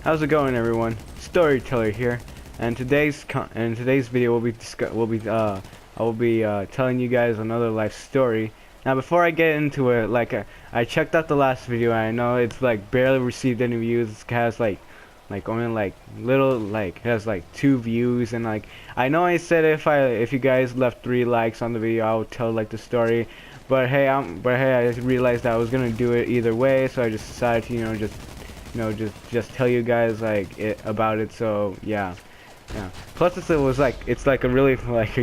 How's it going, everyone? Storyteller here, and today's video I will be telling you guys another life story. Now, before I get into it, I checked out the last video, and I know it's like barely received any views. It has like only like little like it has like 2 views, and like I know I said if you guys left 3 likes on the video, I would tell like the story. But hey, I realized that I was gonna do it either way, so I just decided to just tell you guys about it. So yeah. Plus it's like a really like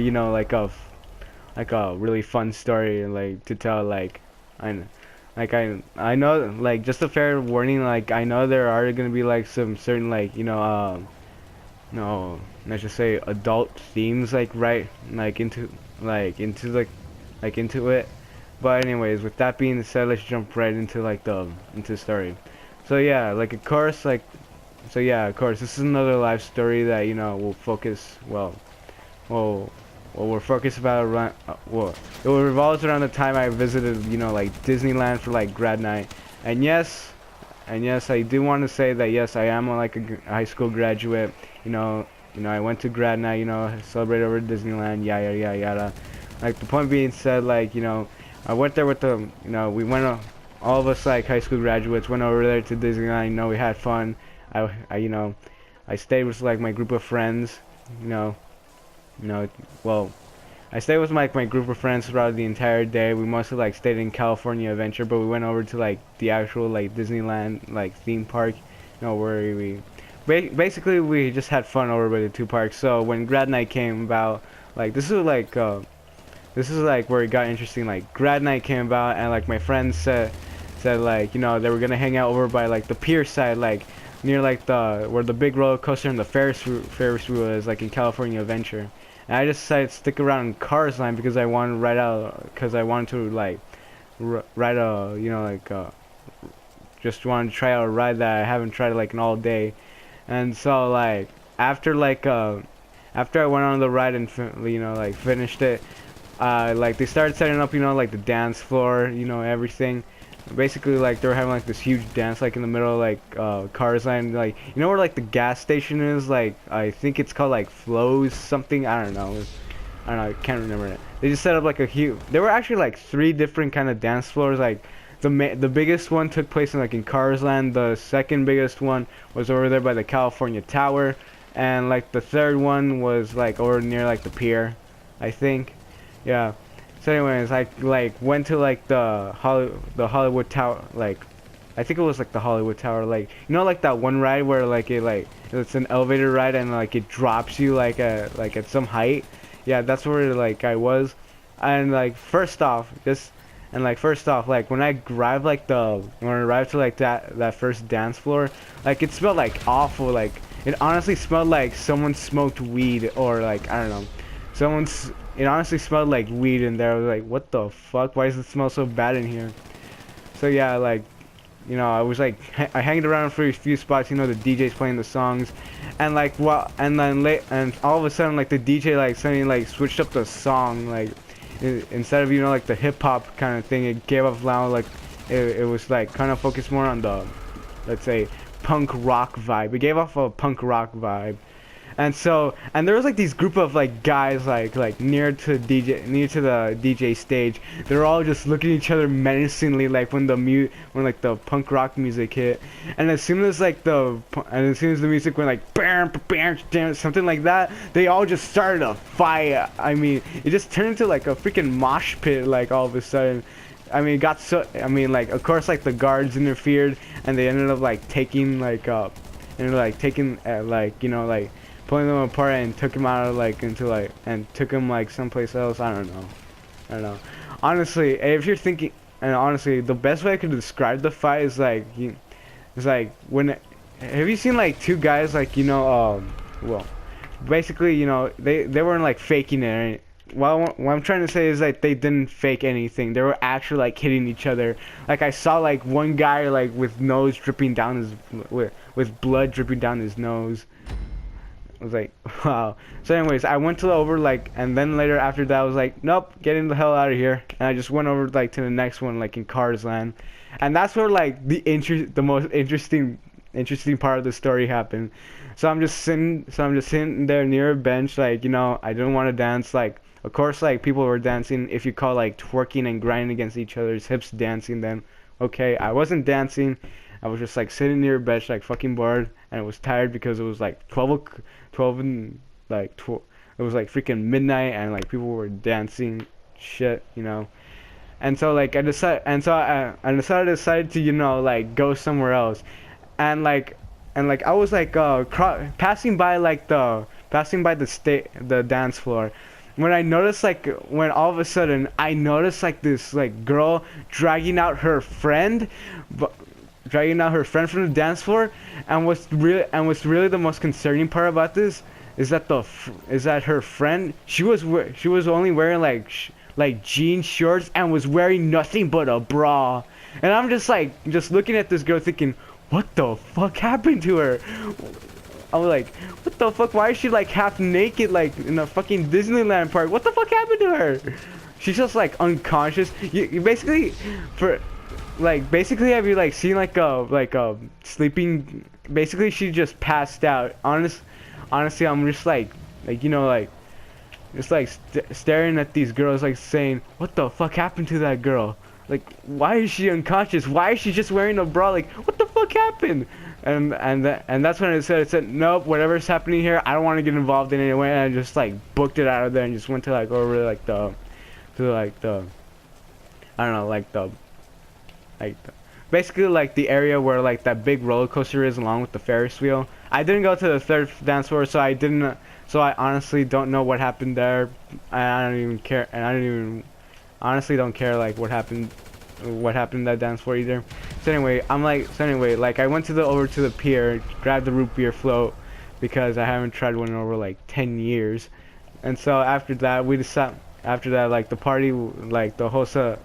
a really fun story like to tell. I I know, like, just a fair warning, like I know there are gonna be like some certain no, let's just say adult themes into it. But anyways, with that being said, let's jump right into into the story. So yeah, of course, this is another life story that will focus we're focused about around it revolves around the time I visited like Disneyland for like grad night. And yes, I do want to say that yes, I am like a high school graduate. I went to grad night, celebrate over at Disneyland, yada yada yada. Like, the point being said, I went there with the, we went, all of us like high school graduates went over there to Disneyland. We had fun. I stayed with like my group of friends. You know, well, I stayed with my group of friends throughout the entire day. We mostly like stayed in California Adventure, but we went over to like the actual like Disneyland like theme park. Where basically we just had fun over by the 2 parks. So when grad night came about, like this is like where it got interesting. Like, grad night came about, and like my friends said like they were gonna hang out over by like the pier side, like near like the where the big roller coaster and the Ferris wheel is, like in California Adventure. And I just decided to stick around in Cars Line because I wanted to ride just wanted to try out a ride that I haven't tried like in all day. And so like after I went on the ride and finished it, like they started setting up like the dance floor, everything. Basically, like, they were having like this huge dance like in the middle of like Cars Line, like where like the gas station is, like I think it's called like Flows something, I don't know, I can't remember it. They just set up like a huge, there were actually like 3 different kind of dance floors. Like the biggest one took place in Cars Land. The second biggest one was over there by the California Tower, and like the third one was like over near like the pier, I think. Yeah. So anyways, I like went to like the Hollywood Tower, like I think it was like the Hollywood Tower, like like that one ride where it's an elevator ride and like it drops you at some height. Yeah, that's where like I was. And like first off, like when I arrived to like that first dance floor, like it smelled like awful. Like, it honestly smelled like someone smoked weed, or like, I don't know. It honestly smelled like weed in there. I was like, what the fuck? Why does it smell so bad in here? So yeah, like, I was like, I hanged around for a few spots. The DJ's playing the songs, and like, and all of a sudden, like, the DJ like suddenly like switched up the song, like, instead of like the hip hop kind of thing, it gave off loud, like, it was like kind of focused more on the, let's say, punk rock vibe. It gave off a punk rock vibe. And there was like these group of like guys like near to the DJ stage. They were all just looking at each other menacingly, like when like the punk rock music hit. And as soon as the music went like bam bam bam, something like that, they all just started a fight. I mean, it just turned into like a freaking mosh pit, like, all of a sudden. I mean, it got so, I mean, like, of course, like, the guards interfered, and they ended up like taking pulling them apart and took him out of and took him like someplace else. I don't know. Honestly, if you're thinking, and honestly, the best way I could describe the fight is like, when, have you seen like 2 guys well, basically, they weren't like faking it. What I'm trying to say is like they didn't fake anything. They were actually like hitting each other. Like, I saw like one guy like with blood dripping down his nose. I was like, wow. So anyways, I went to and then later after that I was like, nope, getting the hell out of here. And I just went over to the next one, like in Cars Land. And that's where like the most interesting interesting part of the story happened. So I'm just sitting there near a bench, like, you know, I didn't want to dance. Like, of course, like, people were dancing. If you call like twerking and grinding against each other's hips dancing, then okay. I wasn't dancing. I was just like sitting near a bench, like fucking bored, and I was tired because it was like 12 and like it was like freaking midnight, and like people were dancing, shit, you know. And so like I decided to, you know, like go somewhere else, and like I was like passing by the dance floor, when I noticed, like, when all of a sudden I noticed like this like girl but dragging out her friend from the dance floor. And what's really the most concerning part about this is that her friend, she was only wearing like jean shorts and was wearing nothing but a bra. And I'm just like looking at this girl thinking, what the fuck happened to her? I was like, what the fuck? Why is she like half naked, like in a fucking Disneyland park? What the fuck happened to her? She's just like unconscious. You basically, have you like seen like a sleeping? Basically, she just passed out. Honestly, I'm just like you know, like just like staring at these girls, like saying, what the fuck happened to that girl? Like, why is she unconscious? Why is she just wearing a bra? Like, what the fuck happened? And that's when it said, nope, whatever's happening here, I don't want to get involved in it anyway. And I just like booked it out of there and just went to like over like the I don't know, basically like the area where like that big roller coaster is, along with the Ferris wheel. I didn't go to the third dance floor, so I honestly don't know what happened there. I don't even care, and I don't even honestly don't care like what happened in that dance floor either. So anyway, I went over to the pier, grabbed the root beer float because I haven't tried one in over like 10 years. And so after that, like the party, like the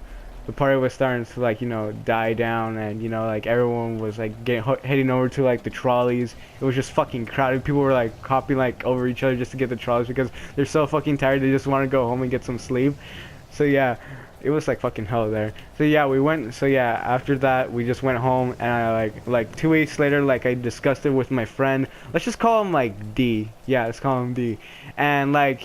party was starting to like, you know, die down, and you know, like everyone was like heading over to like the trolleys. It was just fucking crowded. People were like hopping like over each other just to get the trolleys because they're so fucking tired. They just want to go home and get some sleep. So yeah, it was like fucking hell there. So yeah, after that we just went home, and I like 2 weeks later, like I discussed it with my friend. Let's just call him like D. Yeah, let's call him D. And like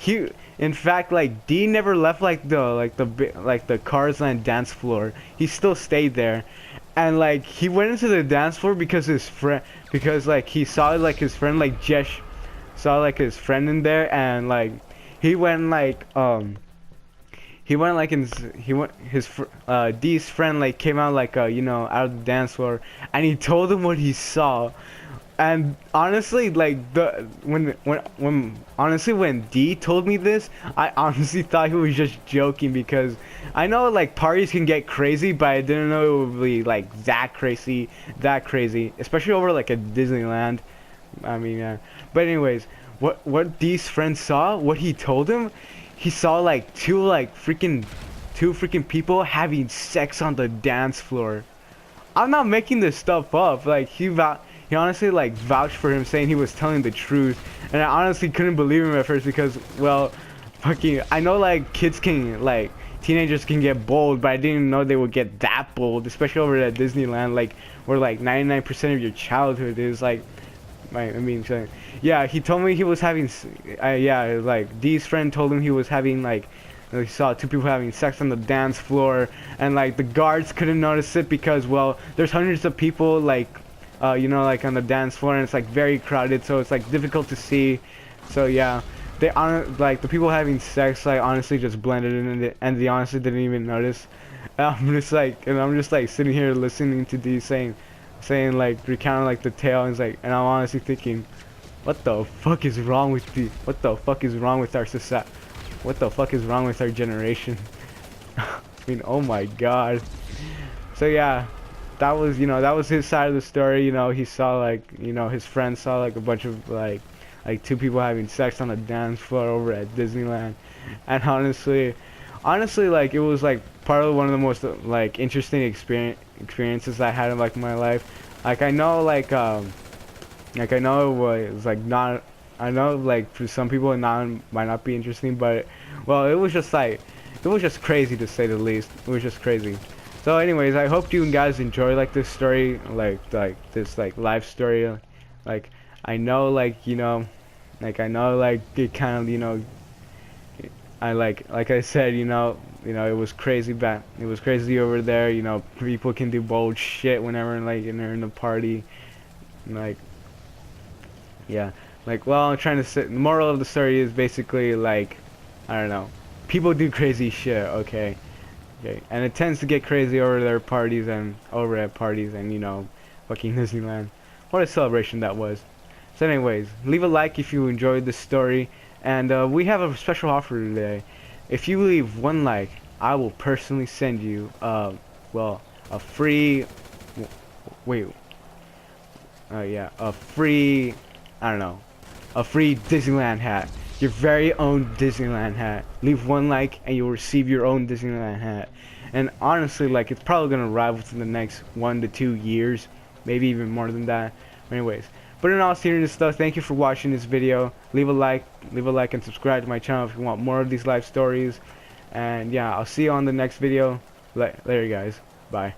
in fact, like D never left like the Cars Land dance floor. He still stayed there. And like he went into the dance floor because like he saw like his friend like Jesh saw like his friend in there, and like D's friend like came out like you know, out of the dance floor, and he told him what he saw. And honestly, like when D told me this, I honestly thought he was just joking, because I know like parties can get crazy, but I didn't know it would be like that crazy, especially over like a Disneyland. I mean, but anyways, what D's friend saw, what he told him, he saw like two freaking people having sex on the dance floor. I'm not making this stuff up. Like he honestly like vouched for him, saying he was telling the truth. And I honestly couldn't believe him at first, because, well, fucking, I know like teenagers can get bold, but I didn't know they would get that bold, especially over at Disneyland, like where like 99% of your childhood is like, so, yeah, he told me he was having, like D's friend told him he was having like, he saw two people having sex on the dance floor, and like the guards couldn't notice it because, well, there's hundreds of people like, you know, like on the dance floor, and it's like very crowded, so it's like difficult to see. So yeah, like the people having sex like honestly just blended in, and they honestly didn't even notice. And I'm just like sitting here listening to D saying like recounting like the tale, and it's like, and I'm honestly thinking, what the fuck is wrong with our society? What the fuck is wrong with our generation? I mean, oh my god. So yeah, that was his side of the story. You know, he saw like, you know, his friend saw like a bunch of like two people having sex on the dance floor over at Disneyland. And honestly like it was like part of one of the most like interesting experiences I had in like my life. Like I know it was like not, I know like for some people it might not be interesting, but well, it was just crazy, to say the least. It was just crazy. So anyways, I hope you guys enjoy like this story, like this like life story. Like I know like I know like it kind of I like I said it was crazy back. It was crazy over there. People can do bold shit whenever like they're in a party. Like yeah, like well I'm trying to say the moral of the story is basically like I don't know. People do crazy shit, okay? Okay, and it tends to get crazy over their parties and over at parties and fucking Disneyland. What a celebration that was. So anyways, leave a like if you enjoyed this story, and we have a special offer today. If you leave one like, I will personally send you well, a free wait, yeah, a free I don't know, a free Disneyland hat. Your very own Disneyland hat. Leave one like and you'll receive your own Disneyland hat. And honestly, like it's probably gonna arrive within the next 1 to 2 years, maybe even more than that. Anyways, but in all seriousness stuff, thank you for watching this video. Leave a like and subscribe to my channel if you want more of these life stories. And yeah, I'll see you on the next video. Later guys. Bye.